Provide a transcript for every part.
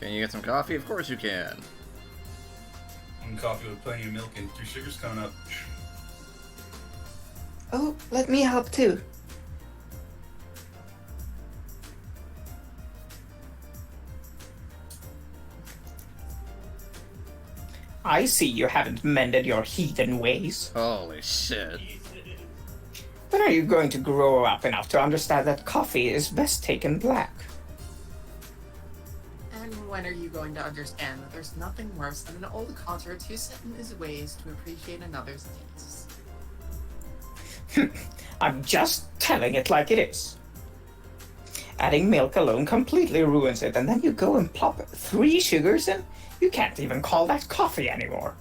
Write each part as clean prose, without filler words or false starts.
Can you get some coffee? Of course you can. And coffee with plenty of milk and 3 sugars coming up. Oh, let me help too. I see you haven't mended your heathen ways. Holy shit. When are you going to grow up enough to understand that coffee is best taken black? And when are you going to understand that there's nothing worse than an old codger who set in his ways to appreciate another's tastes? I'm just telling it like it is. Adding milk alone completely ruins it, and then you go and plop 3 sugars in? You can't even call that coffee anymore.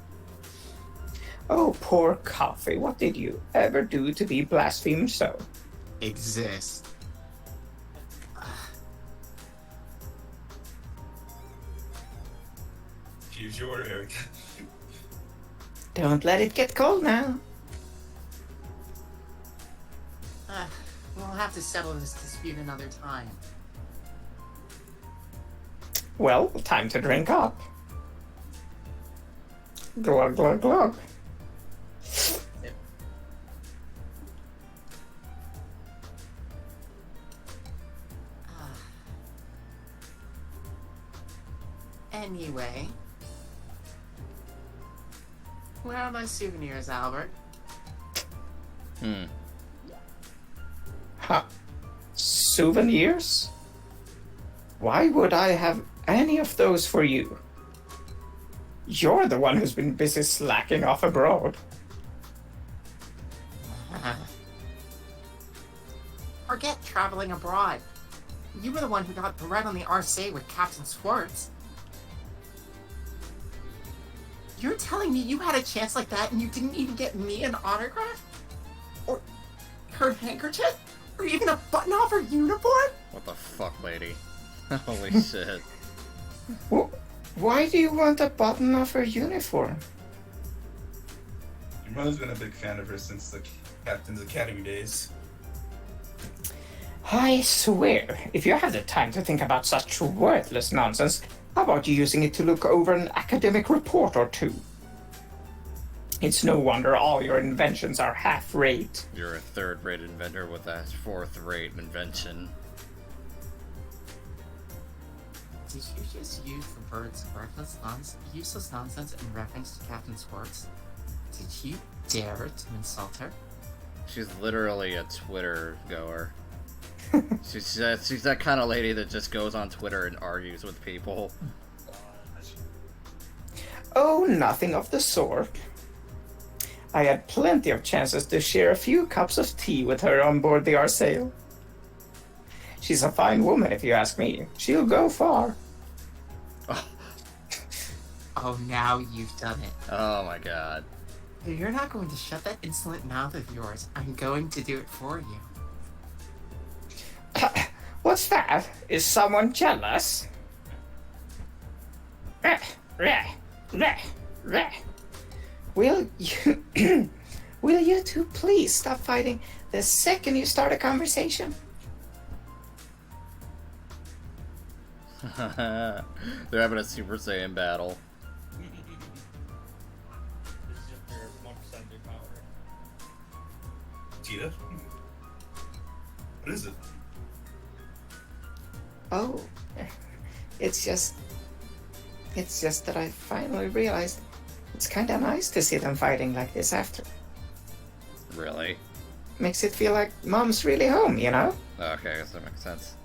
Oh, poor coffee. What did you ever do to be blasphemed so? Exist. Here's your order, Eric. Don't let it get cold now. We'll have to settle this dispute another time. Well, time to drink up. Glug, glug, glug. Anyway. Where are my souvenirs, Albert? Huh. Souvenirs? Why would I have any of those for you? You're the one who's been busy slacking off abroad. Forget traveling abroad. You were the one who got bread on the RC with Captain Swartz. You're telling me you had a chance like that and you didn't even get me an autograph? Or her handkerchief? Or even a button off her uniform? What the fuck, lady? Holy shit. Why do you want a button off her uniform? Your mother's been a big fan of her since the Captain's Academy days. I swear, if you have the time to think about such worthless nonsense, how about you using it to look over an academic report or two? It's no wonder all your inventions are half-rate. You're a third-rate inventor with a fourth-rate invention. Did you just use the words useless nonsense in reference to Captain Swartz? Did you dare to insult her? She's literally a Twitter goer. she's that kind of lady that just goes on Twitter and argues with people. Oh, nothing of the sort. I had plenty of chances to share a few cups of tea with her on board the Arsail. She's a fine woman, if you ask me. She'll go far. Oh, now you've done it. Oh my god. If you're not going to shut that insolent mouth of yours, I'm going to do it for you. What's that? Is someone jealous? Will you will you two please stop fighting the second you start a conversation? They're having a Super Saiyan battle. This is just their 1% of their power. Tita? What is it? Oh, it's just that I finally realized it's kinda nice to see them fighting like this after. Really? Makes it feel like Mom's really home, you know? Okay, I guess that makes sense.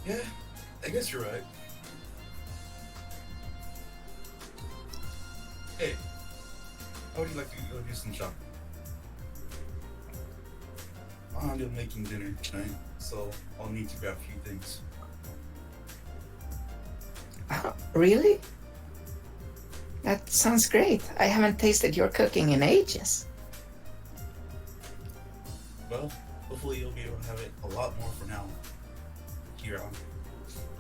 Yeah, I guess you're right. Hey, how would you like to go do some shopping? I'm making dinner tonight, so I'll need to grab a few things. Really? That sounds great. I haven't tasted your cooking in ages. Well, hopefully you'll be able to have it a lot more from now here on.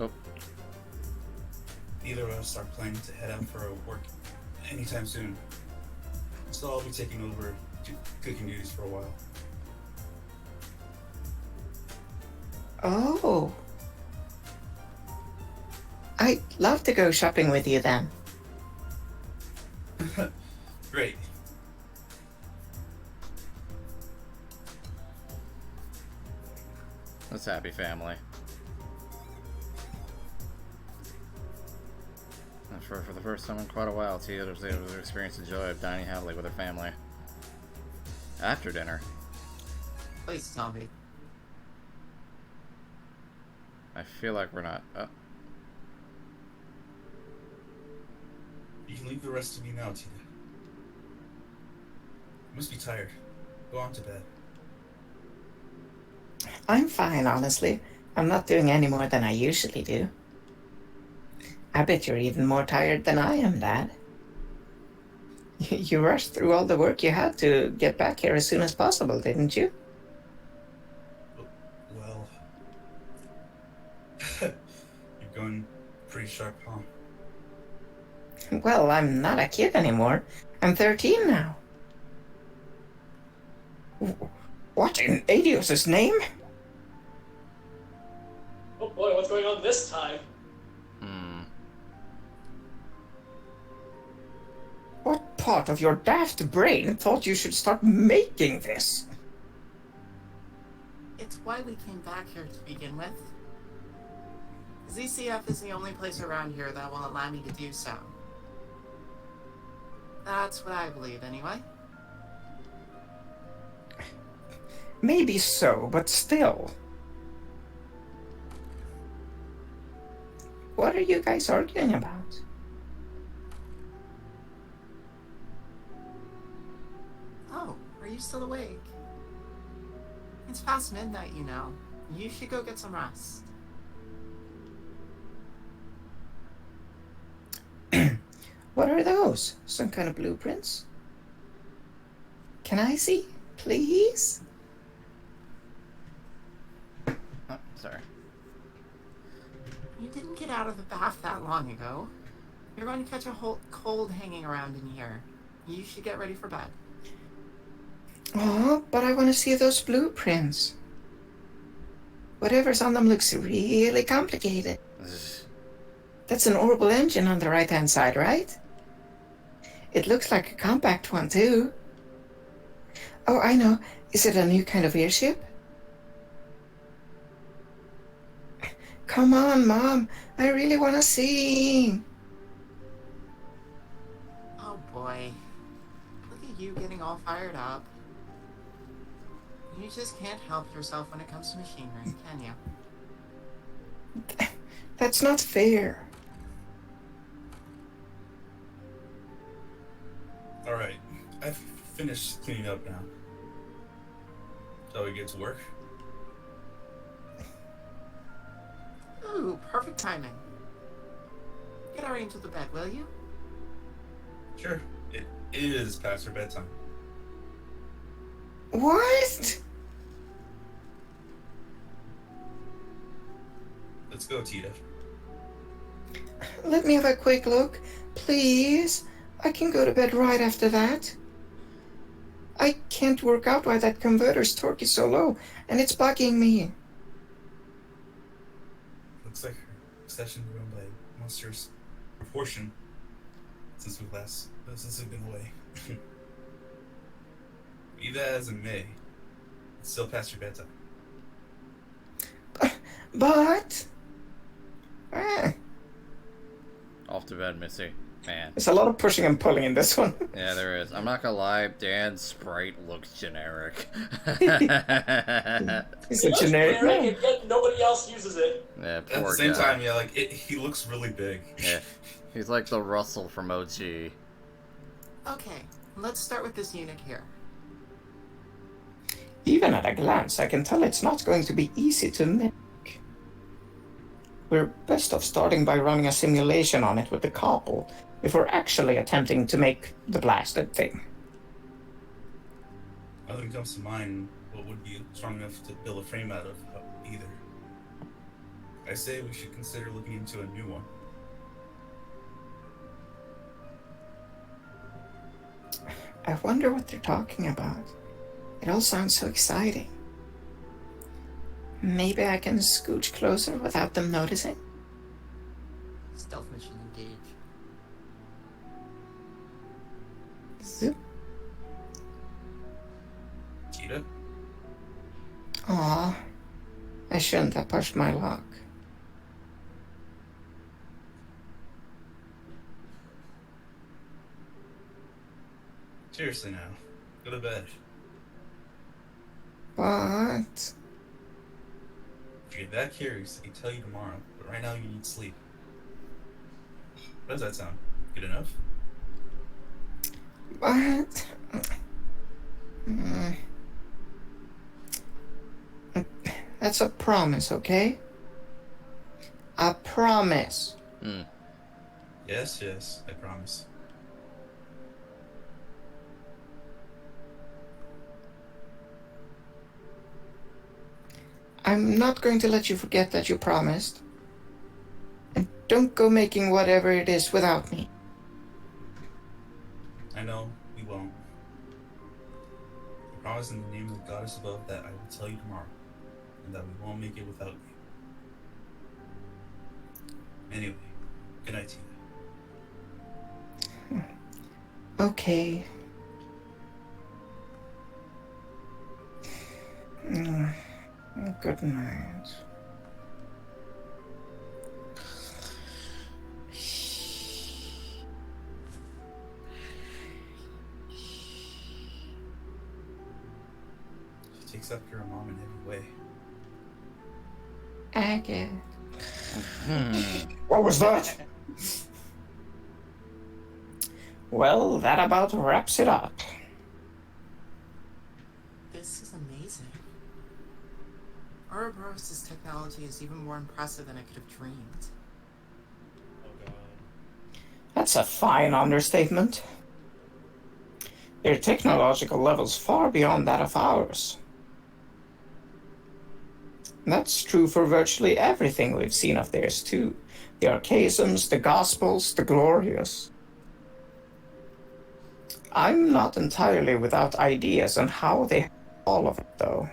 Oh. Neither of us are planning to head out for work anytime soon, so I'll be taking over cooking duties for a while. Oh, I'd love to go shopping with you then. Great. That's a happy family. And for the first time in quite a while, Tia was able to experience the joy of dining happily with her family. After dinner, Please tell me. I feel like we're not. You can leave the rest to me now, Tita. You must be tired. Go on to bed. I'm fine, honestly. I'm not doing any more than I usually do. I bet you're even more tired than I am, Dad. You rushed through all the work you had to get back here as soon as possible, didn't you? Well... You're going pretty sharp, huh? Well, I'm not a kid anymore. I'm 13 now. What in Adios' name? Oh boy, what's going on this time? What part of your daft brain thought you should start making this? It's why we came back here to begin with. ZCF is the only place around here that will allow me to do so. That's what I believe, anyway. Maybe so, but still. What are you guys arguing about? Oh, are you still awake? It's past midnight, you know. You should go get some rest. What are those? Some kind of blueprints? Can I see, please? Oh, sorry. You didn't get out of the bath that long ago. You're going to catch a whole cold hanging around in here. You should get ready for bed. Oh, but I want to see those blueprints. Whatever's on them looks really complicated. That's an orbital engine on the right-hand side, right? It looks like a compact one, too. Oh, I know. Is it a new kind of airship? Come on, Mom. I really want to see. Oh boy. Look at you getting all fired up. You just can't help yourself when it comes to machinery, can you? That's not fair. Alright, I've finished cleaning up now. Shall we get to work? Ooh, perfect timing. Get our angel to bed, will you? Sure. It is past her bedtime. What? Let's go, Tita. Let me have a quick look, please. I can go to bed right after that. I can't work out why that converter's torque is so low, and it's bugging me. Looks like her session grown by monstrous proportion since we've been away. Be that as it may, it's still past your bedtime. But... Off to bed, Missy. Man. There's a lot of pushing and pulling in this one. Yeah, there is. I'm not gonna lie, Dan's sprite looks generic. It's a generic name. And yet nobody else uses it. Yeah, At poor the same guy. time, yeah, like he looks really big. Yeah, he's like the Russell from OG. Okay, let's start with this unit here. Even at a glance, I can tell it's not going to be easy to make. We're best off starting by running a simulation on it with the couple before actually attempting to make the blasted thing. Nothing comes to mind what would be strong enough to build a frame out of either. I say we should consider looking into a new one. I wonder what they're talking about. It all sounds so exciting. Maybe I can scooch closer without them noticing? Stealth mission engage. Zoop. Tita? Aw, I shouldn't have pushed my luck. Seriously now. Go to bed. But If you get that curious, I can tell you tomorrow. But right now you need sleep. How does that sound? Good enough? But that's a promise, okay? A promise. Hmm. Yes, I promise. I'm not going to let you forget that you promised. And don't go making whatever it is without me. I know, we won't. I promise in the name of the goddess above that I will tell you tomorrow. And that we won't make it without you. Anyway, good night, Tina. Okay. Good night. She takes after her mom in every way. Agate. What was that? Well, that about wraps it up. This is amazing. Ouroboros' technology is even more impressive than I could have dreamed. Oh god. That's a fine understatement. Their technological level's far beyond that of ours. That's true for virtually everything we've seen of theirs, too. The Archasms, the Gospels, the Glorious. I'm not entirely without ideas on how they have all of it, though.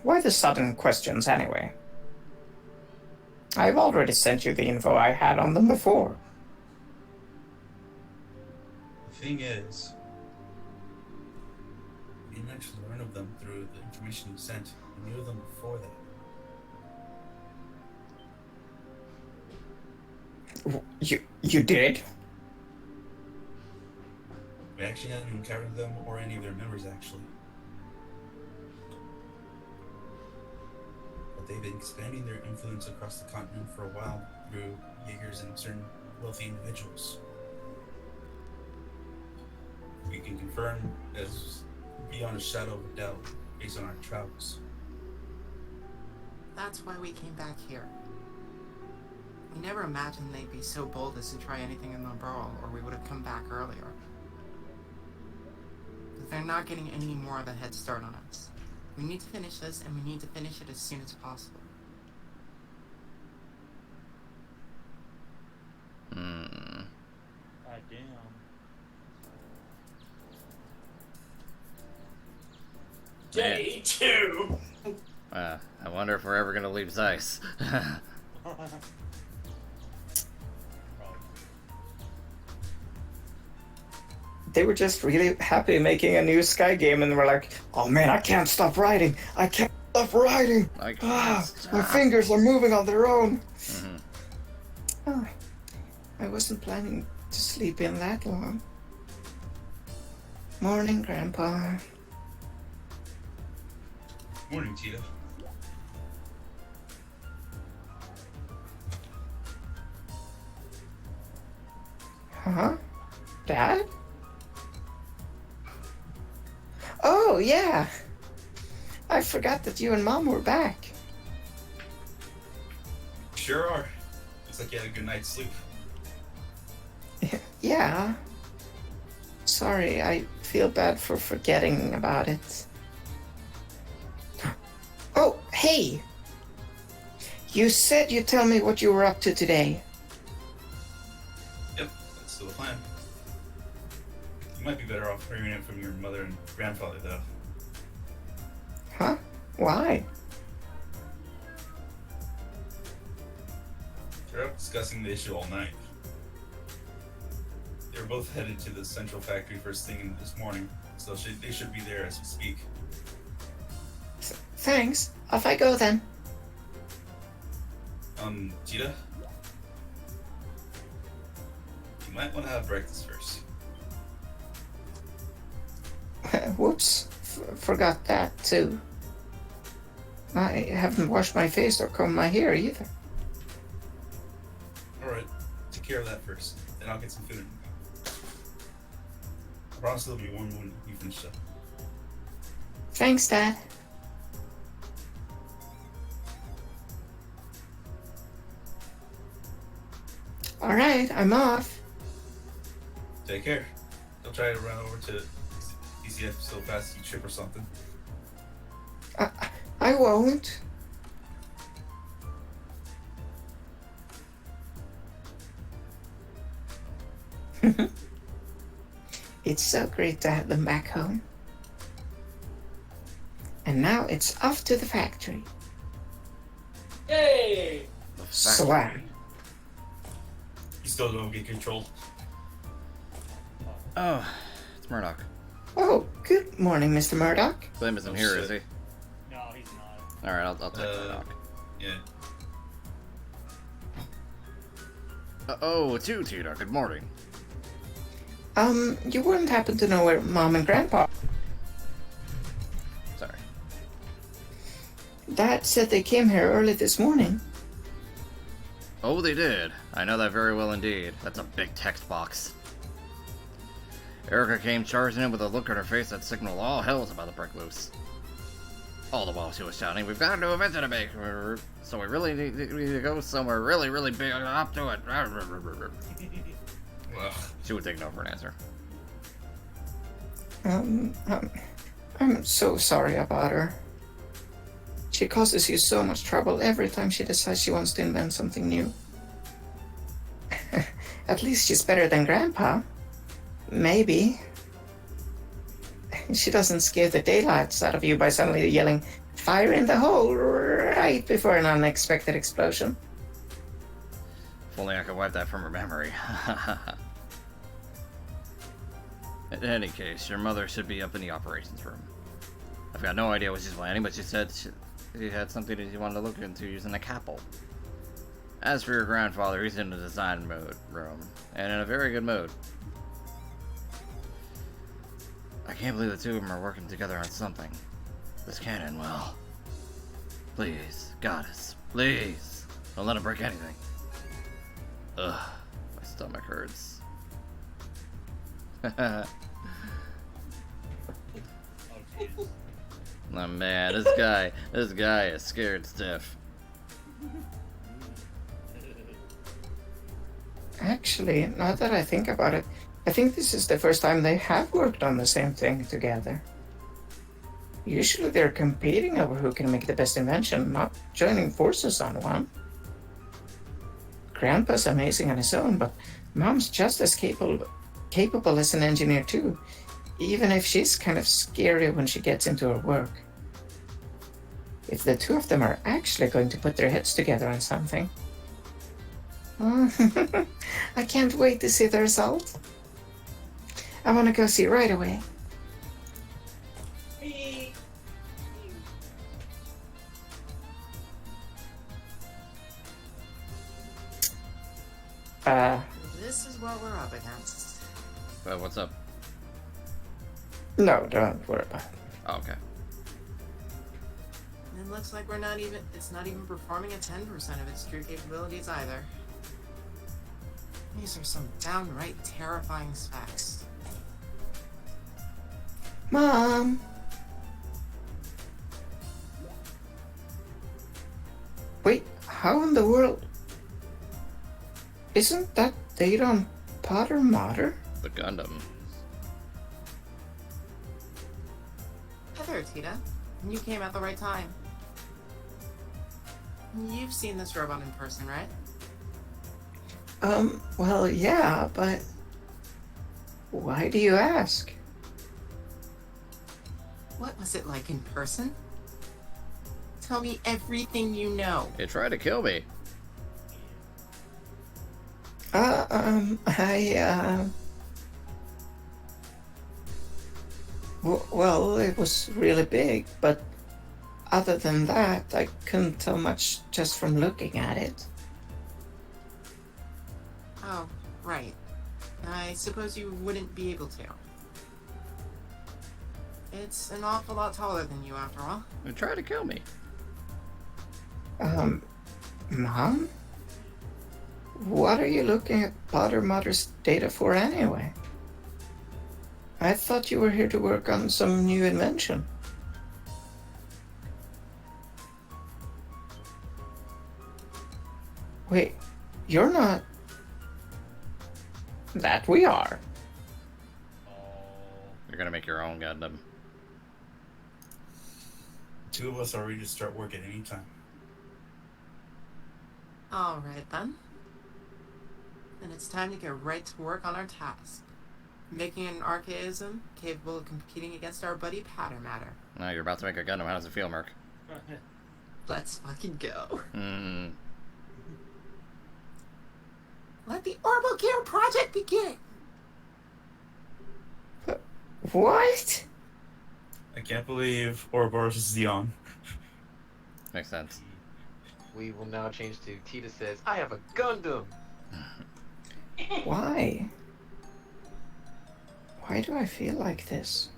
Why the sudden questions, anyway? I've already sent you the info I had on them before. The thing is, we didn't actually learn of them through the information you sent. We knew of them before that. You did? We actually hadn't encountered them or any of their members, actually. But they've been expanding their influence across the continent for a while through Jaegers and certain wealthy individuals. We can confirm as beyond a shadow of a doubt based on our travels. That's why we came back here. We never imagined they'd be so bold as to try anything in the brawl, or we would have come back earlier. But they're not getting any more of a head start on us. We need to finish this, and we need to finish it as soon as possible. Hmm. God damn. Man. Day 2! I wonder if we're ever gonna leave Zeiss. They were just really happy making a new Sky game, and were like, "Oh man, I can't stop writing! I can't stop writing! I can't My stop." fingers are moving on their own." Mhm. Oh, I wasn't planning to sleep in that long. Morning, Grandpa. Morning, Tita. Huh? Dad? Oh, yeah. I forgot that you and Mom were back. Sure are. Looks like you had a good night's sleep. Yeah. Sorry, I feel bad for forgetting about it. Oh, hey! You said you'd tell me what you were up to today. Yep, that's still the plan. You might be better off hearing it from your mother and grandfather, though. Huh? Why? discussing the issue all night. They were both headed to the central factory first thing this morning, so they should be there as we speak. Thanks. Off I go then. Tita? You might want to have breakfast first. Whoops. Forgot that, too. I haven't washed my face or combed my hair either. Alright, take care of that first. Then I'll get some food. I promise it'll be warm when you finish up. Thanks, Dad. Alright, I'm off. Take care. Don't try to run over to DCF so fast you trip or something. I won't. It's so great to have them back home. And now it's off to the factory. Yay! Slam. You still don't get control. Oh, it's Murdoch. Oh, good morning, Mr. Murdoch. Slim isn't Oh, here, shit. is he? No, he's not. Alright, I'll take Murdoch. Yeah. Oh, it's you, Tita. Good morning. You wouldn't happen to know where Mom and Grandpa... Sorry. Dad said they came here early this morning. Oh, they did. I know that very well indeed. That's a big text box. Erica came charging in with a look on her face that signaled all hell was about to break loose. All the while she was shouting, "We've got a new invention to make, so we really need to go somewhere really, really big. Up to it." Well, She would take no for an answer. I'm so sorry about her. She causes you so much trouble every time she decides she wants to invent something new. At least she's better than Grandpa. Maybe. She doesn't scare the daylights out of you by suddenly yelling, "Fire in the hole!" right before an unexpected explosion. If only I could wipe that from her memory. In any case, your mother should be up in the operations room. I've got no idea what she's planning, but she said she had something that she wanted to look into using a capsule. As for your grandfather, he's in the design room, and in a very good mood. I can't believe the two of them are working together on something. This can't end well. Please, goddess, please, don't let him break anything. Ugh, my stomach hurts. Oh, jeez. Oh man, this guy is scared stiff. Actually, now that I think about it, I think this is the first time they have worked on the same thing together. Usually they're competing over who can make the best invention, not joining forces on one. Grandpa's amazing on his own, but Mom's just as capable as an engineer too, even if she's kind of scary when she gets into her work. If the two of them are actually going to put their heads together on something. I can't wait to see the result. I want to go see right away. This is what we're up against. What's up? No, don't worry about it. Oh, okay. It looks like it's not even performing at 10% of its true capabilities either. These are some downright terrifying specs. Mom! Wait, how in the world? Isn't that data on Potter Mater? The Gundam. Hi there, Tita. You came at the right time. You've seen this robot in person, right? Well, yeah, but why do you ask? What was it like in person? Tell me everything you know. It tried to kill me. Well, it was really big, but other than that, I couldn't tell much just from looking at it. Oh, right. I suppose you wouldn't be able to. It's an awful lot taller than you, after all. You try to kill me. Mom? What are you looking at Potter Mother's data for anyway? I thought you were here to work on some new invention. Wait, you're not... That we are. Oh. You're gonna make your own Gundam. Two of us are ready to start work at any time. Alright then. Then it's time to get right to work on our task. Making an archaism capable of competing against our buddy Patter Matter. Now you're about to make a Gundam. How does it feel, Merc? Let's fucking go. Hmm. Let the Orbital Gear project begin! What? I can't believe Ouroboros is Xeon. Makes sense. We will now change to Tita says, I have a Gundam! Why? Why do I feel like this?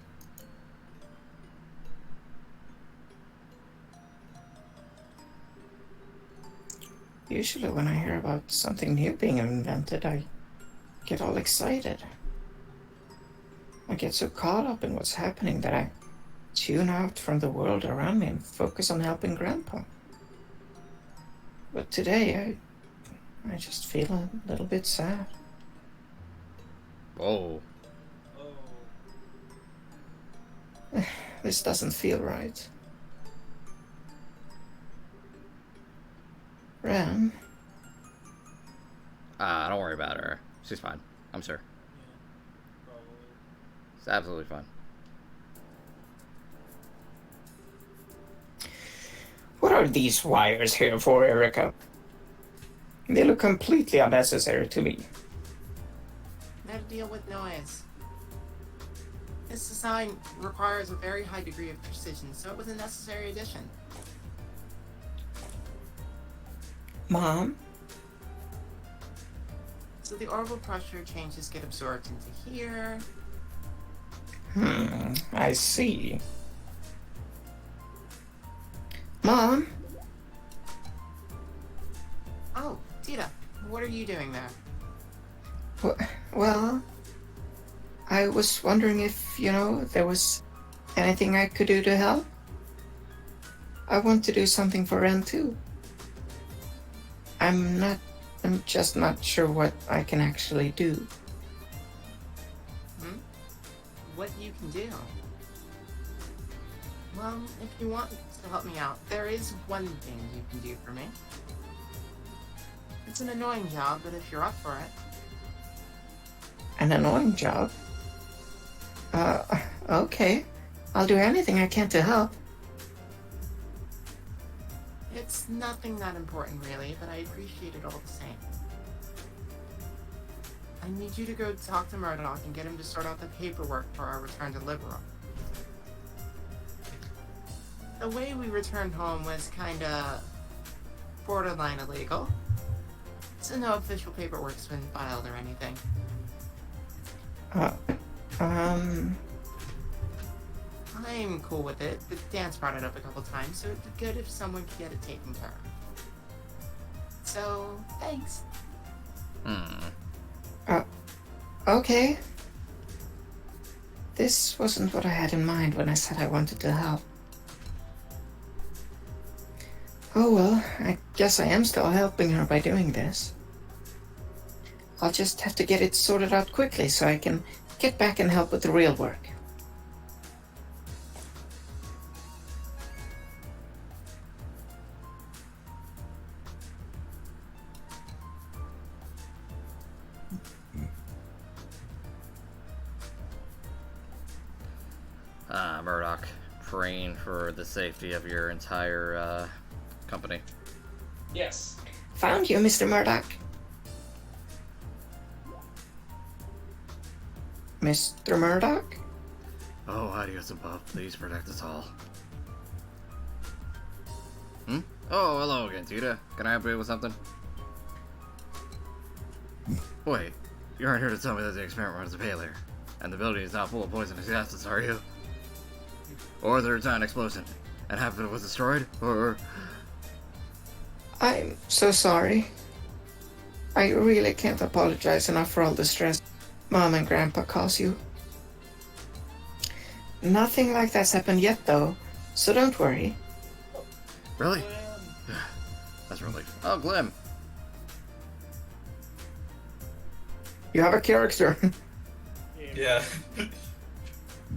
Usually when I hear about something new being invented, I get all excited. I get so caught up in what's happening that I tune out from the world around me and focus on helping Grandpa. But today, I just feel a little bit sad. Whoa. Oh. This doesn't feel right. Ren, Don't worry about her. She's fine. I'm sure. Probably. It's absolutely fine. what are these wires here for, Erica? They look completely unnecessary to me. Now to deal with noise. This design requires a very high degree of precision, so it was a necessary addition. Mom? So the orbital pressure changes get absorbed into here. I see. Mom? Oh, Tita, what are you doing there? Well, I was wondering if, there was anything I could do to help. I want to do something for Ren too. I'm just not sure what I can actually do. What you can do? Well, if you want to help me out, there is one thing you can do for me. It's an annoying job, but if you're up for it. An annoying job? Okay. I'll do anything I can to help. It's nothing that important, really, but I appreciate it all the same. I need you to go talk to Murdoch and get him to sort out the paperwork for our return to Liberum. The way we returned home was kinda borderline illegal, so no official paperwork's been filed or anything. I'm cool with it, but Dan's brought it up a couple times, so it'd be good if someone could get it taken care of. So, thanks. Okay. This wasn't what I had in mind when I said I wanted to help. Oh well, I guess I am still helping her by doing this. I'll just have to get it sorted out quickly so I can get back and help with the real work. Murdoch, praying for the safety of your entire, company. Yes. Found you, Mr. Murdoch. Mr. Murdoch? Oh, adios above. Please protect us all. Hmm? Oh, hello again, Tita. Can I help you with something? Wait, you aren't here to tell me that the experiment was a failure, and the building is not full of poisonous gases, are you? Or there was an explosion, and half of it was destroyed, or... I'm so sorry. I really can't apologize enough for all the stress Mom and Grandpa caused you. Nothing like that's happened yet, though, so don't worry. Really? That's a relief. Oh, Glim. You have a character. Yeah.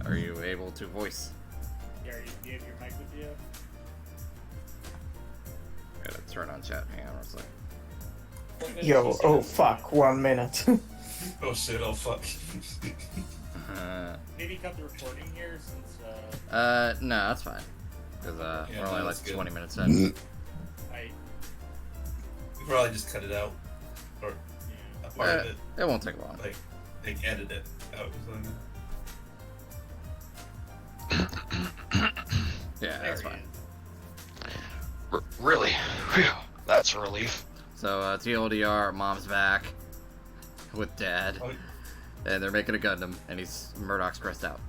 Are you able to voice? Yeah, you have your mic with you? I gotta turn on chat. Hang on one second. Yo, oh fuck, 1 minute. Oh shit, oh fuck. Maybe cut the recording here since, No, that's fine. Because, Yeah, we're only no, like that's good. 20 minutes in. I, We probably just cut it out. Or yeah. a part of it. It won't take long. Like edit it out or something. Yeah, that's There fine. he is. Really? Phew, that's a relief. So, TLDR, Mom's back with Dad, Oh, and they're making a Gundam, and Murdoch's stressed out.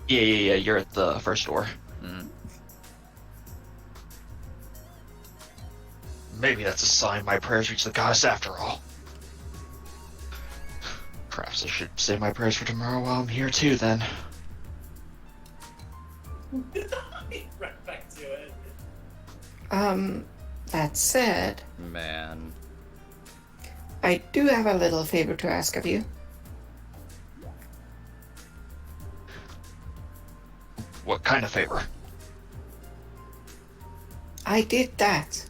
Yeah, you're at the first door. Mm-hmm. Maybe that's a sign my prayers reach the goddess after all. Perhaps I should say my prayers for tomorrow while I'm here too, then. Right back to it. That said, Man. I do have a little favor to ask of you. What kind of favor? I did that.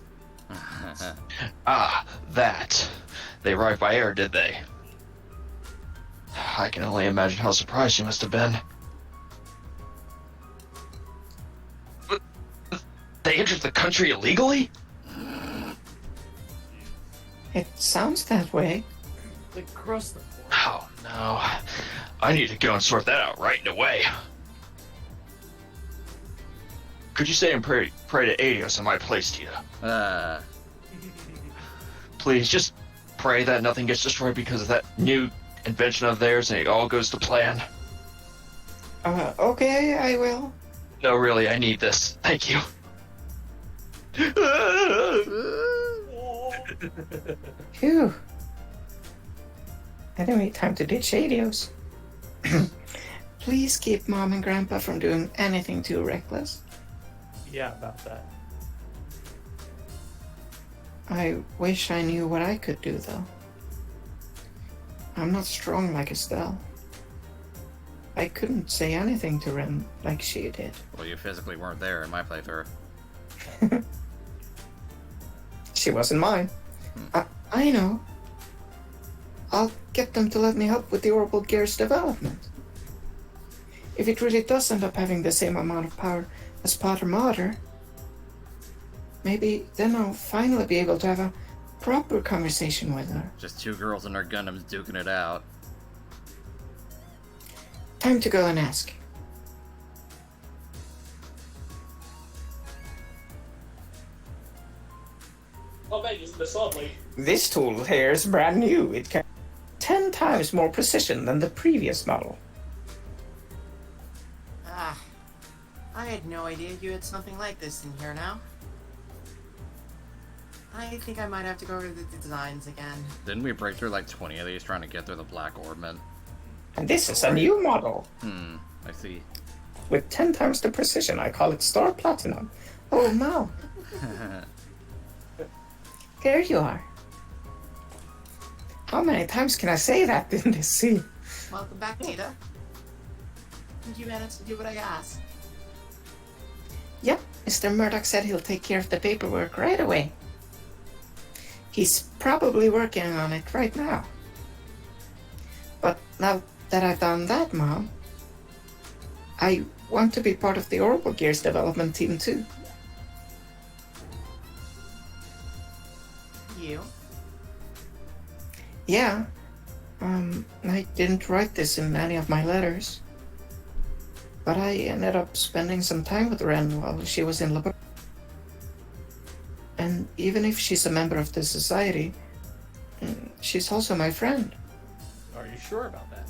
Ah, that. They arrived by air, did they? I can only imagine how surprised you must have been. But they entered the country illegally? It sounds that way. Like, across the board. Oh no. I need to go and sort that out right away. Could you say and pray to Adios in my place, Tita? Please, just pray that nothing gets destroyed because of that new invention of theirs and it all goes to plan. Okay, I will. No, really, I need this. Thank you. Phew. Anyway, time to ditch Adios. Please keep Mom and Grandpa from doing anything too reckless. Yeah, about that. I wish I knew what I could do, though. I'm not strong like Estelle. I couldn't say anything to Ren like she did. Well, you physically weren't there in my playthrough. She wasn't mine. I know. I'll get them to let me help with the orbital gear's development. If it really does end up having the same amount of power as Potter Mater, maybe then I'll finally be able to have a proper conversation with her. Just two girls and their Gundams duking it out. Time to go and ask. Oh, man, isn't this lovely? This tool here is brand new. It can 10 times more precision than the previous model. Ah, I had no idea you had something like this in here now. I think I might have to go over the designs again. Didn't we break through like 20 of these trying to get through the Black Orbment? And this is a new model. I see. With 10 times the precision, I call it Star Platinum. Oh, no. There you are. How many times can I say that in this scene? Welcome back, Tita. Did you manage to do what I asked? Yep, Mr. Murdoch said he'll take care of the paperwork right away. He's probably working on it right now. But now that I've done that, Mom, I want to be part of the Orbital Gears development team too. You? Yeah, I didn't write this in any of my letters. But I ended up spending some time with Ren while she was in Labor. And even if she's a member of the society, she's also my friend. Are you sure about that?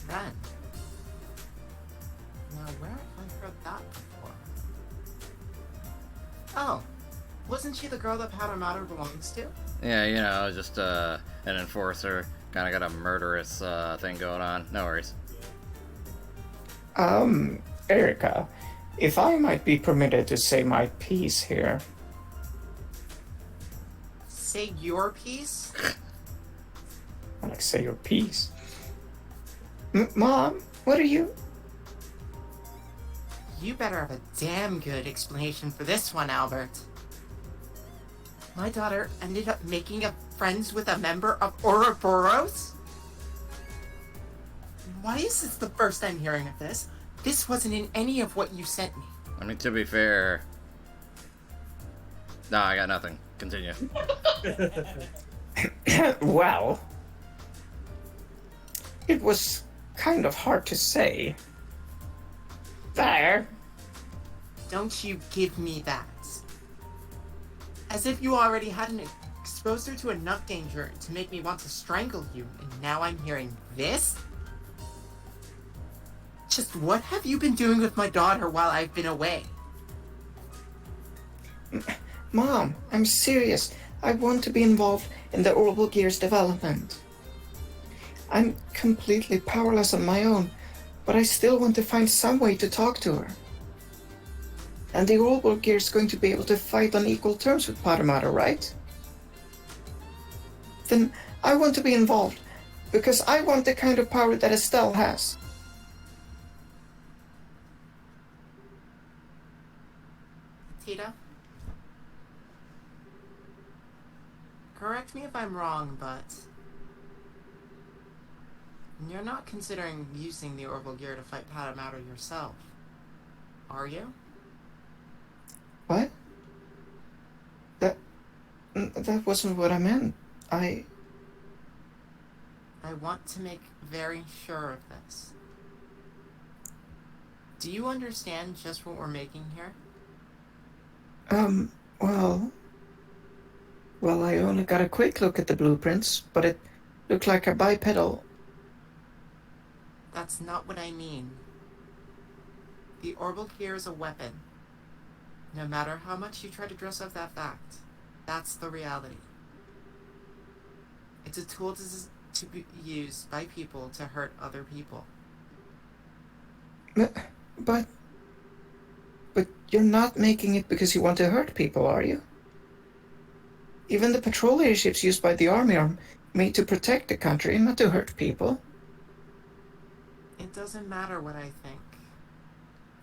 Ren. Now, where have I heard that before? Oh, wasn't she the girl that Powder Matter belongs to? Yeah, you know, just an enforcer. Kind of got a murderous thing going on. No worries. Erica, if I might be permitted to say my piece here. Say your piece? Like, say your piece. Mom, what are you? You better have a damn good explanation for this one, Albert. My daughter ended up making friends with a member of Ouroboros? Why is this the first I'm hearing of this? This wasn't in any of what you sent me. I mean, to be fair... Nah, I got nothing. Continue. Well, it was kind of hard to say. There. Don't you give me that. As if you already hadn't exposed her to enough danger to make me want to strangle you, and now I'm hearing this? Just what have you been doing with my daughter while I've been away? Mom, I'm serious. I want to be involved in the Orbital Gear's development. I'm completely powerless on my own, but I still want to find some way to talk to her. And the Orbital Gear is going to be able to fight on equal terms with Powder Matter, right? Then I want to be involved, because I want the kind of power that Estelle has. Tita? Correct me if I'm wrong, but you're not considering using the Orbital Gear to fight Powder Matter yourself, are you? What? That wasn't what I meant. I want to make very sure of this. Do you understand just what we're making here? Well, I only got a quick look at the blueprints, but it looked like a bipedal. That's not what I mean. The Orbital Gear is a weapon. No matter how much you try to dress up that fact, that's the reality. It's a tool to be used by people to hurt other people. But you're not making it because you want to hurt people, are you? Even the patrol airships used by the army are made to protect the country, not to hurt people. It doesn't matter what I think.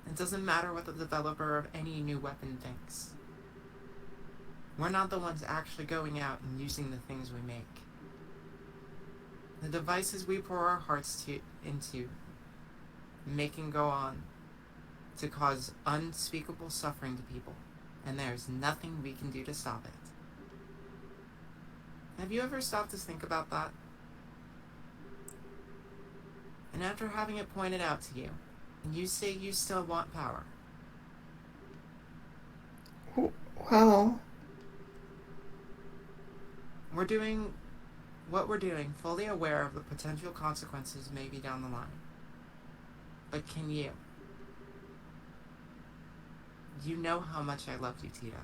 It doesn't matter what the developer of any new weapon thinks. We're not the ones actually going out and using the things we make. The devices we pour our hearts into, making go on to cause unspeakable suffering to people, and there's nothing we can do to stop it. Have you ever stopped to think about that? And after having it pointed out to you, and you say you still want power. Well... We're doing what we're doing, fully aware of the potential consequences maybe down the line. But can you? You know how much I love you, Tita.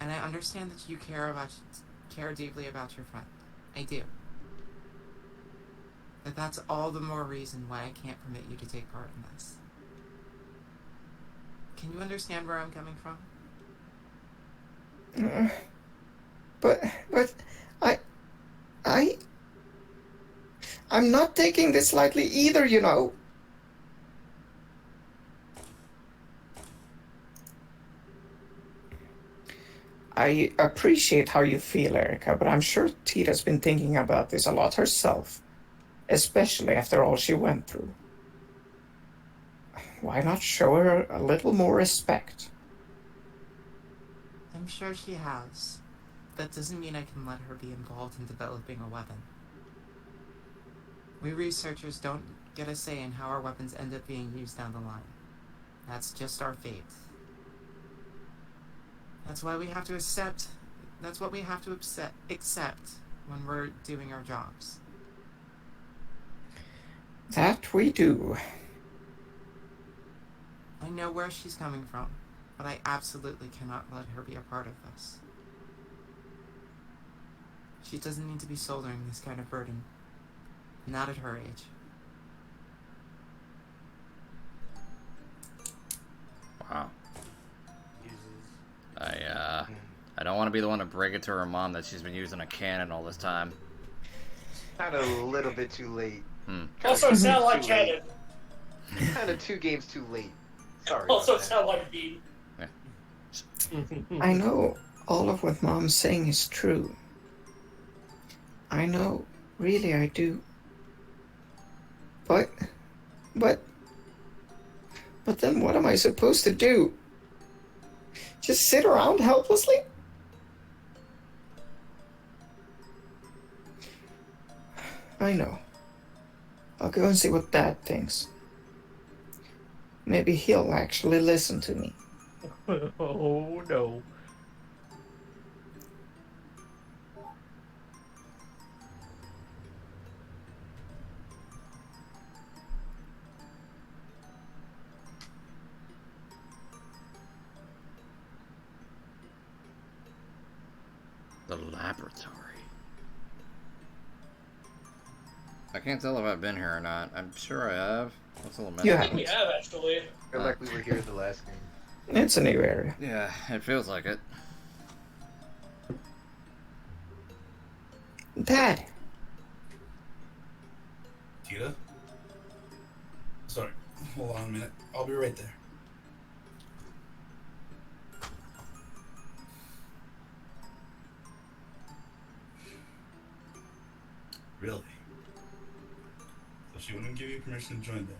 And I understand that you care deeply about your friend. I do. But that's all the more reason why I can't permit you to take part in this. Can you understand where I'm coming from? But I'm not taking this lightly either, you know. I appreciate how you feel, Erica, but I'm sure Tita's been thinking about this a lot herself, especially after all she went through. Why not show her a little more respect? I'm sure she has. That doesn't mean I can let her be involved in developing a weapon. We researchers don't get a say in how our weapons end up being used down the line. That's just our fate. That's why we have to accept. That's what we have to accept when we're doing our jobs. That we do. I know where she's coming from, but I absolutely cannot let her be a part of this. She doesn't need to be shouldering this kind of burden. Not at her age. Wow. I don't want to be the one to break it to her mom that she's been using a cannon all this time. Kind of a little bit too late. Also sound like cannon. Kind of 2 games too late. Sorry. Also about that. sound like bean. I know all of what Mom's saying is true. I know, really I do. But then what am I supposed to do? Just sit around helplessly? I know. I'll go and see what Dad thinks. Maybe he'll actually listen to me. Oh no. The laboratory. I can't tell if I've been here or not. I'm sure I have. What's a little messy? You I think we have, actually. I feel like we were here the last game. It's a new area. Yeah, it feels like it. Dad, Tita? Sorry, hold on a minute. I'll be right there. Really? So she wouldn't give you permission to join them?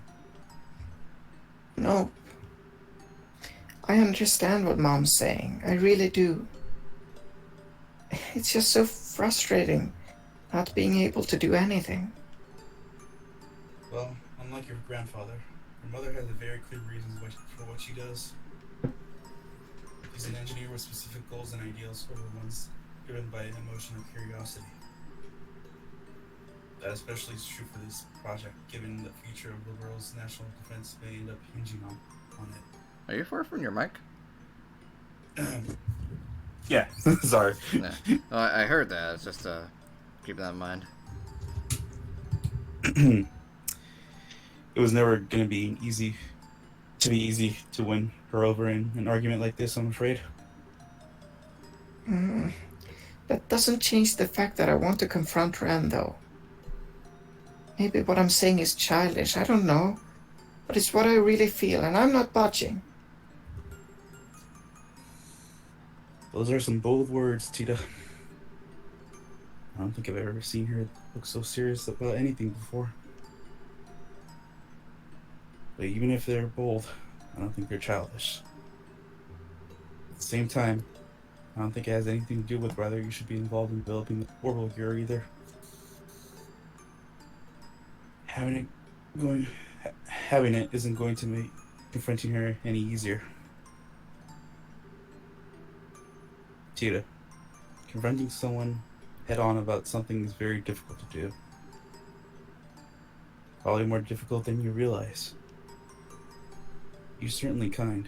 no. I understand what Mom's saying. I really do. It's just so frustrating not being able to do anything. Well, unlike your grandfather, your mother has a very clear reasons for what she does. She's an engineer with specific goals and ideals over ones driven by an emotion of curiosity. That especially is true for this project, given the future of the world's national defense may end up hinging on it. Are you far from your mic? Yeah, sorry. Yeah. Oh, I heard that. It's just keep that in mind. It was never going to be easy to win her over in an argument like this, I'm afraid. That doesn't change the fact that I want to confront Ren, though. Maybe what I'm saying is childish, I don't know. But it's what I really feel, and I'm not budging. Those are some bold words, Tita. I don't think I've ever seen her look so serious about anything before. But even if they're bold, I don't think they're childish. At the same time, I don't think it has anything to do with whether you should be involved in developing the orbital gear either. Having it isn't going to make confronting her any easier. Tita, confronting someone head-on about something is very difficult to do. Probably more difficult than you realize. You're certainly kind,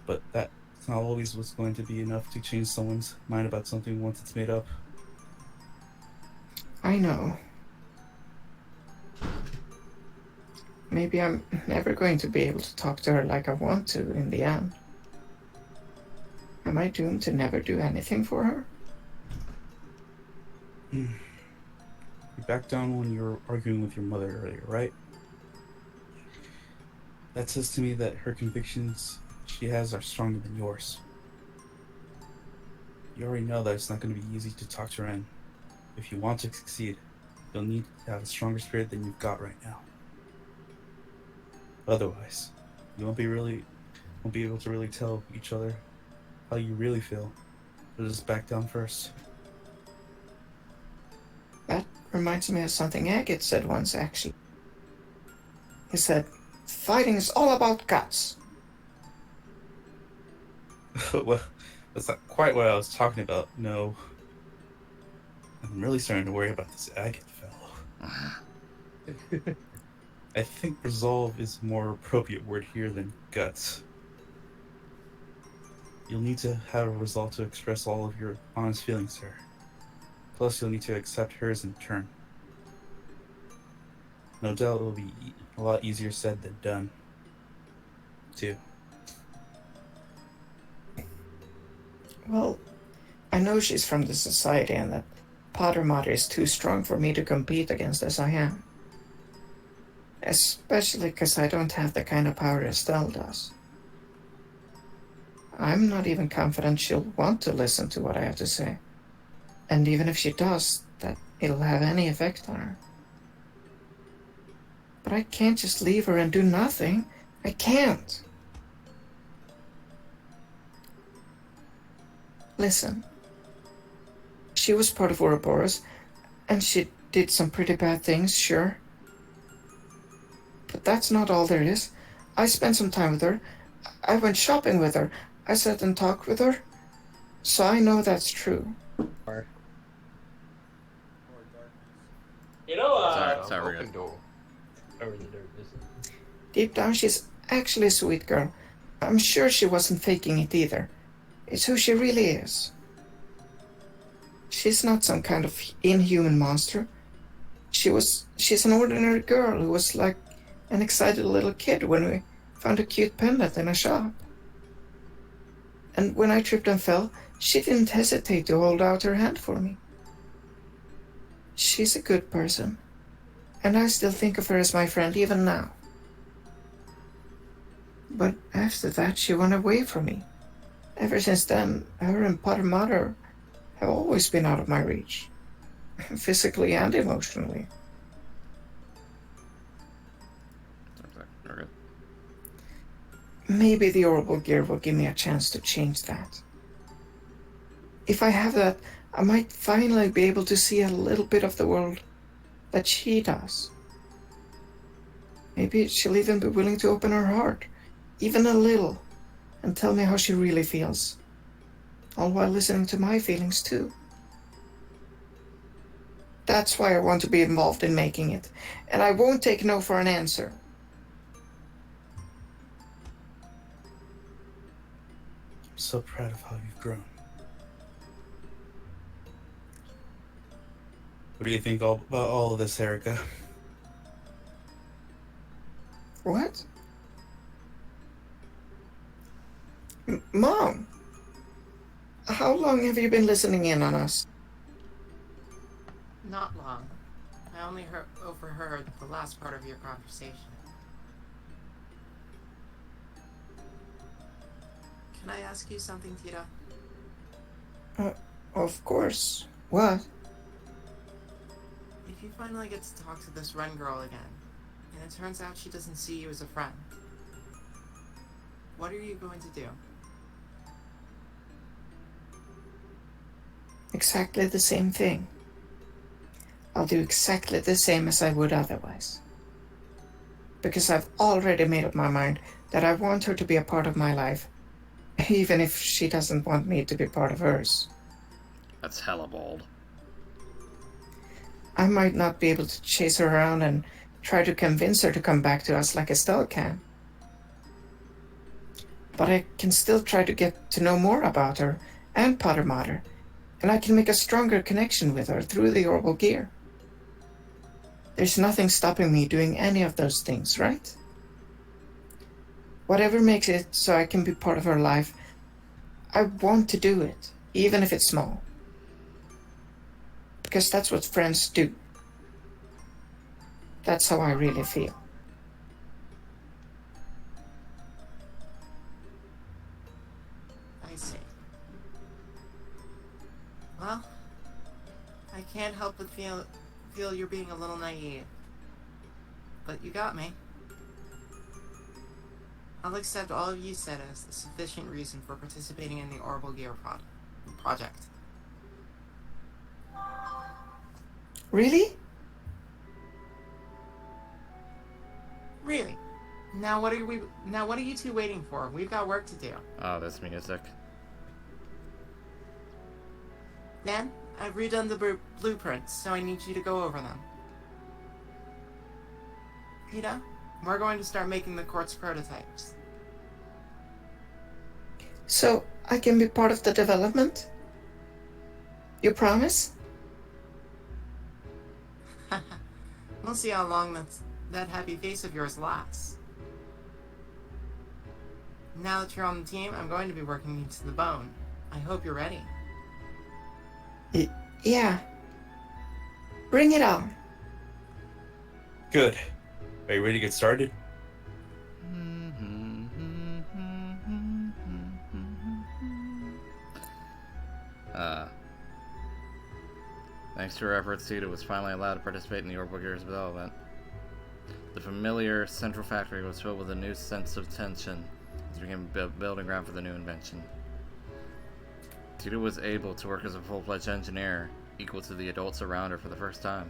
but that's not always what's going to be enough to change someone's mind about something once it's made up. I know. Maybe I'm never going to be able to talk to her like I want to in the end. Am I doomed to never do anything for her? You backed down when you were arguing with your mother earlier, right? That says to me that her convictions she has are stronger than yours. You already know that it's not going to be easy to talk to her in. If you want to succeed, you'll need to have a stronger spirit than you've got right now. Otherwise, you won't be able to really tell each other how you really feel. So just back down first. That reminds me of something Agate said once, actually. He said, fighting is all about guts. Well, that's not quite what I was talking about. No. I'm really starting to worry about this Agate fellow. I think resolve is a more appropriate word here than guts. You'll need to have a resolve to express all of your honest feelings, sir. Plus, you'll need to accept hers in turn. No doubt it will be a lot easier said than done, too. Well, I know she's from the society and that Potter Mater is too strong for me to compete against as I am. Especially because I don't have the kind of power Estelle does. I'm not even confident she'll want to listen to what I have to say. And even if she does, that it'll have any effect on her. But I can't just leave her and do nothing. I can't. Listen. She was part of Ouroboros, and she did some pretty bad things, sure. But that's not all there is. I spent some time with her. I went shopping with her. I sat and talked with her. So I know that's true. You know, Sorry, we're Open good. door. Over the darkness. Deep down, she's actually a sweet girl. I'm sure she wasn't faking it either. It's who she really is. She's not some kind of inhuman monster. She's an ordinary girl who was like an excited little kid when we found a cute pendant in a shop. And when I tripped and fell, she didn't hesitate to hold out her hand for me. She's a good person, and I still think of her as my friend even now. But after that, she went away from me. Ever since then, her and Potter Mater have always been out of my reach, physically and emotionally. Okay, we're good. Maybe the Orbital Gear will give me a chance to change that. If I have that, I might finally be able to see a little bit of the world that she does. Maybe she'll even be willing to open her heart, even a little, and tell me how she really feels. All while listening to my feelings too. That's why I want to be involved in making it, and I won't take no for an answer. I'm so proud of how you've grown. What do you think about all of this, Erica? What? Mom! How long have you been listening in on us? Not long. I only overheard the last part of your conversation. Can I ask you something, Tita? Of course. What? If you finally get to talk to this Ren girl again, and it turns out she doesn't see you as a friend, what are you going to do? Exactly the same thing. I'll do exactly the same as I would otherwise. Because I've already made up my mind that I want her to be a part of my life, even if she doesn't want me to be part of hers. That's hella bold. I might not be able to chase her around and try to convince her to come back to us like Estelle can. But I can still try to get to know more about her and Potter Mater, and I can make a stronger connection with her through the Orbital Gear. There's nothing stopping me doing any of those things, right? Whatever makes it so I can be part of her life, I want to do it, even if it's small. Because that's what friends do. That's how I really feel. I see. Well, I can't help but feel you're being a little naive. But you got me. I'll accept all of you said as a sufficient reason for participating in the Orbital Gear project. Really? Really? Now what are you two waiting for? We've got work to do. Oh, this music. Then, I've redone the blueprints, so I need you to go over them. Tita, we're going to start making the quartz prototypes. So, I can be part of the development? You promise? We'll see how long that happy face of yours lasts. Now that you're on the team, I'm going to be working you to the bone. I hope you're ready. Yeah. Bring it on. Good. Are you ready to get started? Thanks to her efforts, Tita was finally allowed to participate in the Orbital Gear's development. The familiar central factory was filled with a new sense of tension as it became a building ground for the new invention. Tita was able to work as a full-fledged engineer, equal to the adults around her for the first time.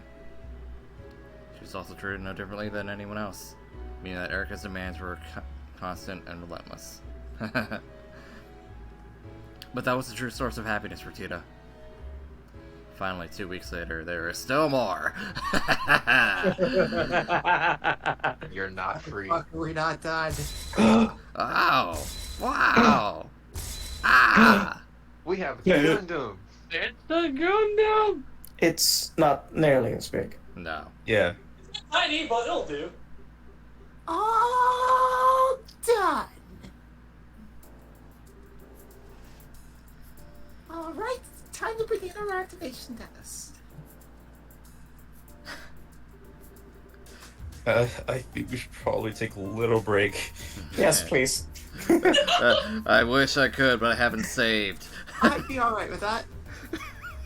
She was also treated no differently than anyone else, meaning that Erica's demands were constant and relentless. But that was the true source of happiness for Tita. Finally, 2 weeks later, there is still more! You're not free. Fuck, we're not done. Oh! Wow! Ah! We have Yeah. Gundam. It's the Gundam! It's not nearly as big. No. Yeah. Tiny, but it'll do. All done. Alright, time to begin our activation test. I think we should probably take a little break. Yes, please. I wish I could, but I haven't saved. I'd be alright with that.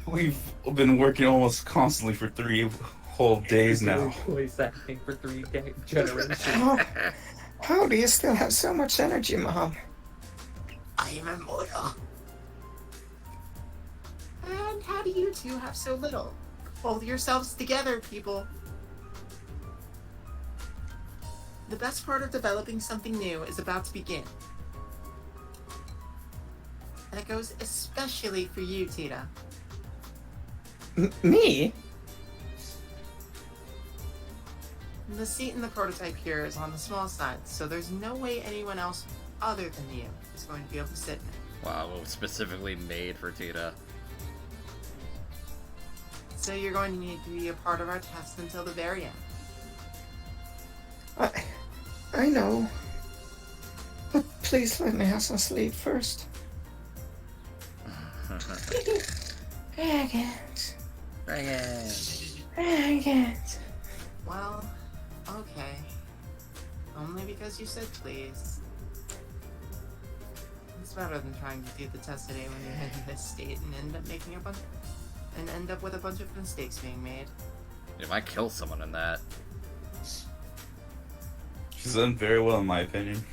We've been working almost constantly for 3 whole days now. Voice acting for 3 generations. How do you still have so much energy, Mom? I am immortal. And how do you two have so little? Hold yourselves together, people. The best part of developing something new is about to begin. That goes especially for you, Tita. Me? The seat in the prototype here is on the small side, so there's no way anyone else other than you is going to be able to sit in it. Wow, it was specifically made for Tita. So you're going to need to be a part of our test until the very end. I know. But please let me have some sleep first. I can't. Bring it! I can't. Well, okay. Only because you said please. It's better than trying to do the test today when you're in this state and end up with a bunch of mistakes being made. You might kill someone in that. She's done very well, in my opinion.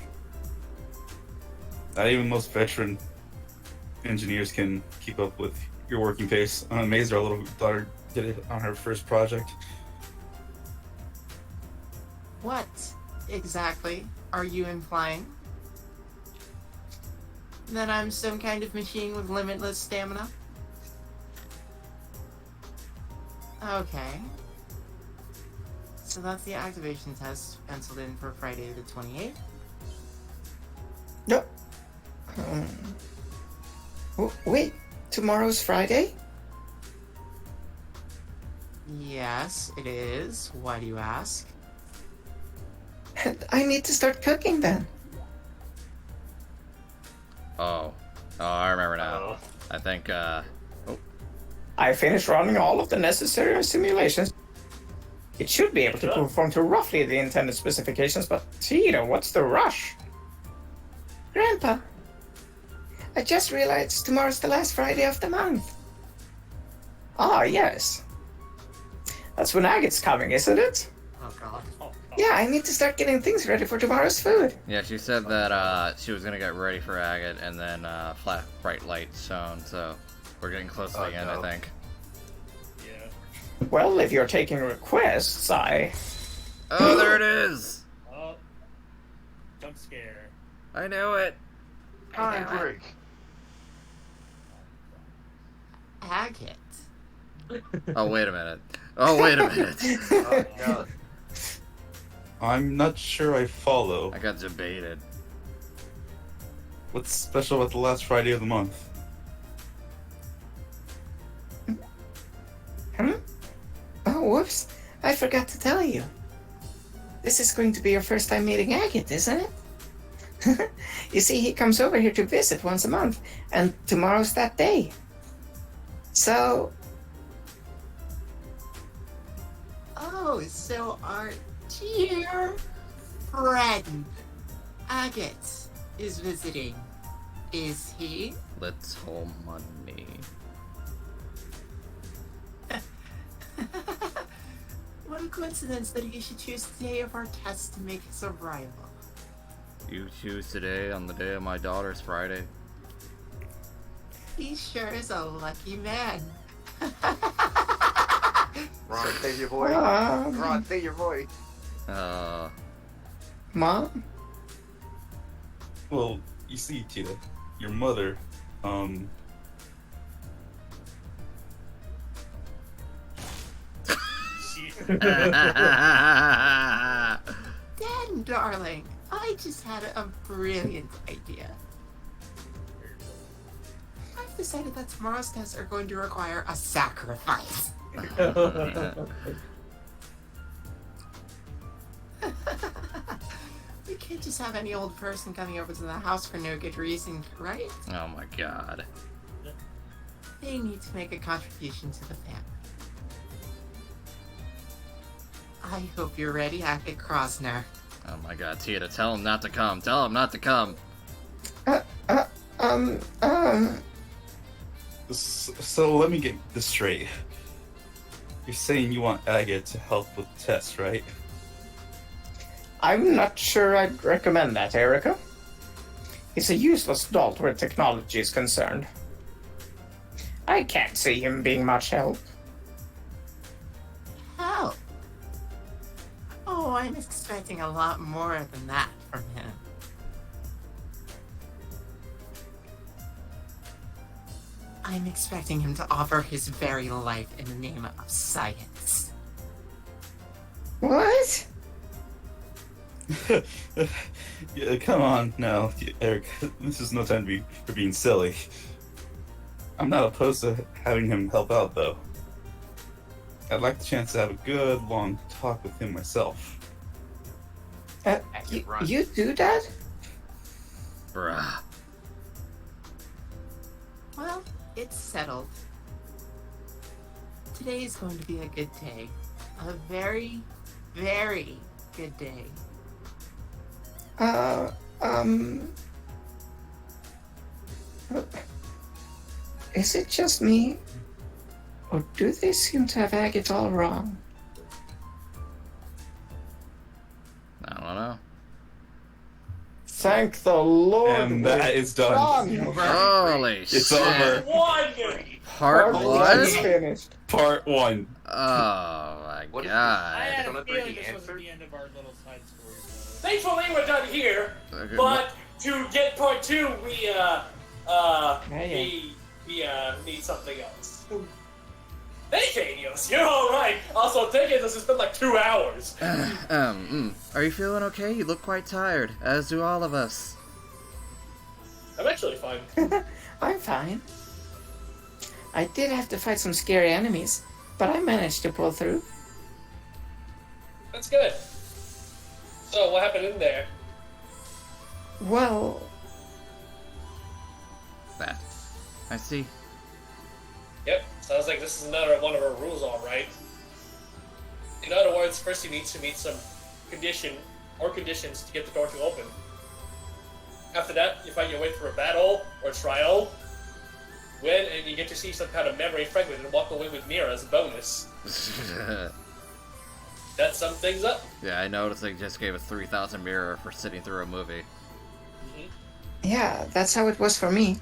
Not even most veteran engineers can keep up with your working pace. I'm amazed our little daughter did it on her first project. What exactly are you implying? That I'm some kind of machine with limitless stamina? Okay. So that's the activation test penciled in for Friday the 28th. No. Wait, tomorrow's Friday? Yes, it is. Why do you ask? I need to start cooking then. Oh. Oh, I remember now. Oh. I think, I finished running all of the necessary simulations. It should be able to perform to roughly the intended specifications, but Tita, what's the rush? Grandpa, I just realized tomorrow's the last Friday of the month. Ah, yes. That's when Agate's coming, isn't it? Oh god. Yeah, I need to start getting things ready for tomorrow's food. yeah, she said that, she was gonna get ready for Agate, and then, flat bright light shone, so we're getting close to Oh, the end, no. I think. Well, if you're taking requests, I... Oh, there it is! Oh, Jump scare. I knew it. Time break. Agate. Oh, wait a minute. Oh, wait a minute. Oh god. I'm not sure I follow. I got debated. What's special about the last Friday of the month? Oh, whoops. I forgot to tell you. This is going to be your first time meeting Agate, isn't it? You see, he comes over here to visit once a month, and tomorrow's that day. So, Oh, so our dear friend Agate is visiting. Is he? Little money. What a coincidence that he should choose the day of our test to make his arrival. You choose today on the day of my daughter's Friday. He sure is a lucky man. Ron, say your voice. um, Ron, say your voice. Mom? Well, you see, Tita, your mother, Dan, darling, I just had a brilliant idea. I've decided that tomorrow's tests are going to require a sacrifice. We can't just have any old person coming over to the house for no good reason, right? Oh my god. They need to make a contribution to the family. I hope you're ready, Agate Krosner. Oh my god, Tita, tell him not to come. Tell him not to come. So let me get this straight. You're saying you want Agate to help with the test, right? I'm not sure I'd recommend that, Erica. He's a useless dolt where technology is concerned. I can't see him being much help. Help? Oh, I'm expecting a lot more than that from him. I'm expecting him to offer his very life in the name of science. What? Yeah, come on now, Eric. This is no time for being silly. I'm not opposed to having him help out, though. I'd like the chance to have a good, long talk with him myself. You do that? Bruh. Well, it's settled. Today is going to be a good day. A very, very good day. Is it just me? Or do they seem to have Agate all wrong? I don't know. Thank the Lord. And that is done. Holy It's shit. over. One! Part Part one? is finished. Part 1. Oh my What is I god. had Gonna a be feeling the this answer? wasn't the end of our little side story. Thankfully, we're done here. Okay, But to get part 2, we Yeah. need something else. Hey, Daniels, you're all right. Also, taking this has been like 2 hours. Are you feeling okay? You look quite tired, as do all of us. I'm actually fine. I'm fine. I did have to fight some scary enemies, but I managed to pull through. That's good. So, what happened in there? Well, That. I see. Yep, sounds like this is another one of our rules, all right. In other words, first you need to meet some conditions to get the door to open. After that, you find your way through a battle or trial, win, and you get to see some kind of memory fragment and walk away with Mira as a bonus. That sums things up. Yeah, I noticed they just gave us 3,000 mirror for sitting through a movie. yeah, that's how it was for me.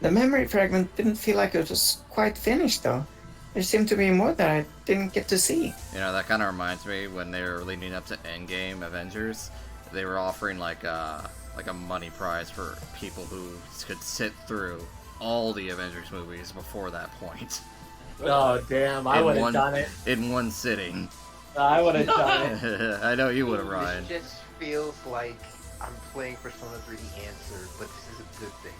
The memory fragment didn't feel like it was quite finished, though. There seemed to be more that I didn't get to see. You know, that kind of reminds me when they were leading up to Endgame Avengers. they were offering like a money prize for people who could sit through all the Avengers movies before that point. Oh damn! I In would have one- done it. In one sitting. I would have done it. I know you would have, Ryan. This just feels like I'm playing Persona 3 The Answer, but this is a good thing.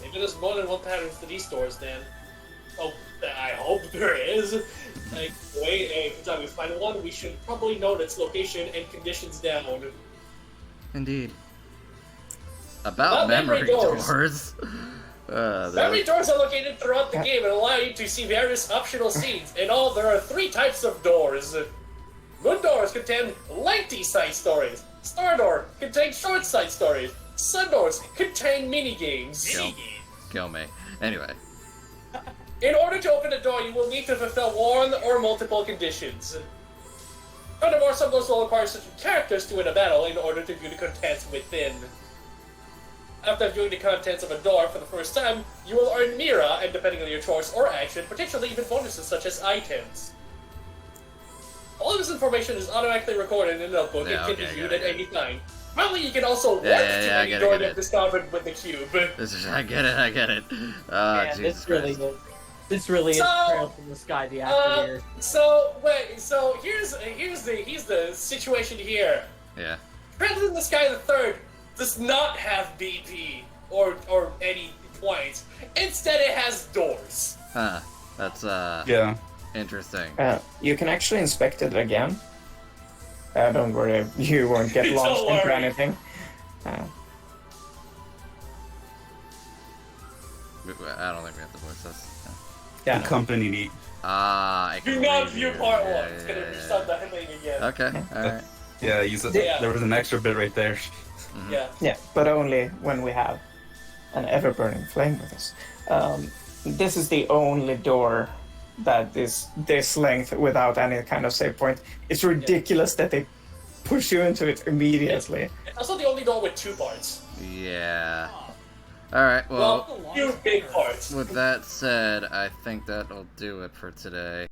Maybe there's more than one pattern for these stores, then. Oh, I hope there is. Like, wait, every time we find one, we should probably note its location and conditions down. Indeed. About memory memory doors. doors. Memory doors are located throughout the game and allow you to see various optional scenes. In all, there are 3 types of doors. Moon doors contain lengthy side stories. Star door contains short side stories. Sun doors contain mini-games. Kill me. Anyway. In order to open the door, you will need to fulfill one or multiple conditions. Furthermore, some doors will require certain characters to win a battle in order to view the contents within. After viewing the contents of a door for the first time, you will earn Mira, and depending on your choice or action, potentially even bonuses such as items. All of this information is automatically recorded in a notebook and can be viewed at any time. Finally, you can also work to any door you've discovered with the cube. I get it. Man, Jesus this really Christ. is. This really is Trail from the Sky, the actor here. So here's the situation here. Yeah. Trail in the Sky the Third does not have BP or any points. Instead, it has doors. Huh. That's Yeah. interesting. You can actually inspect it again. Don't worry, you won't get Don't launched into worry. anything. I don't think we have to voice this. Yeah. Company neat. I Do can not read view you. part Yeah, one. It's gonna yeah, restart the thing again. Okay, alright. Yeah, Yeah. there was an extra bit right there. Yeah. Yeah, but only when we have an ever-burning flame with us. This is the only door that is this length without any kind of save point. It's ridiculous that they push you into it immediately. It's also the only door with 2 parts. Yeah. Alright, well, Well, 2 big parts. with that said, I think that'll do it for today.